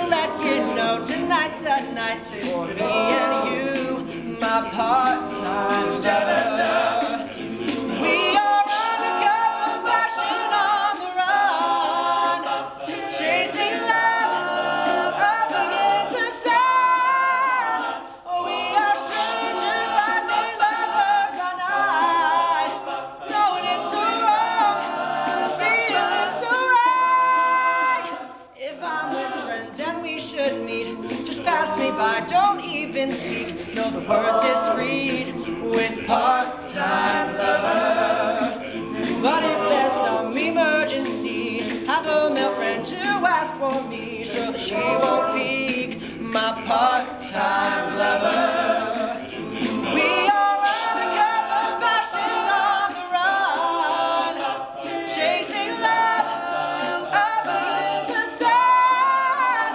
let you know tonight's that night for me and you, my part-time lover. We are undercover fashion on the run, chasing love up against the sun. We are strangers by day, lovers by night, knowing it's so wrong, feeling so right. If I'm with friends and we should meet, just pass me by, don't even speak, know the words discreet with part-time lover. But if there's some emergency, have a male friend to ask for me, sure that she won't peek, my part-time lover. We are undercover fashion on the run, chasing love up against the sun.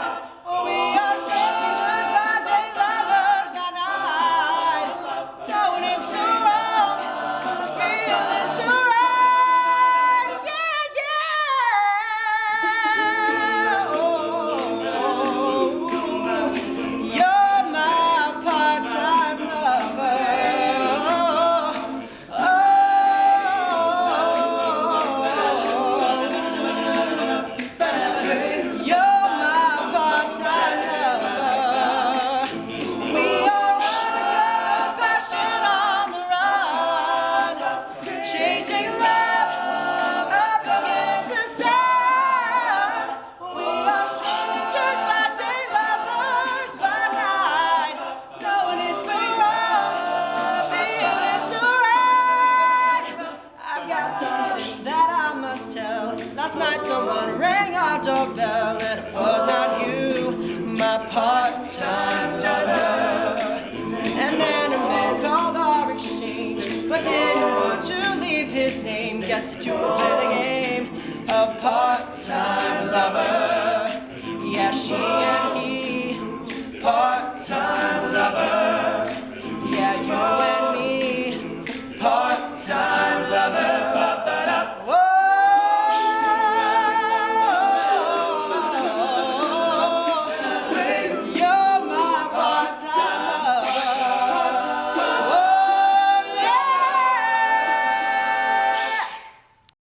We are strangers by day, lovers by night, knowing it's so wrong, feeling so right. Yeah, yeah. Oh, you're my part-time lover. You're my part-time lover. We are undercover fashion on the run, chasing love up against the sun. We are strangers by day, lovers by night, knowing it's so wrong, feeling so right. I've got something that I must tell. Last night someone rang our doorbell and it was not you, my part-time lover. And then a man called our exchange, but didn't want to leave his name. Guess that you will play the game of part-time lover. Yeah, she and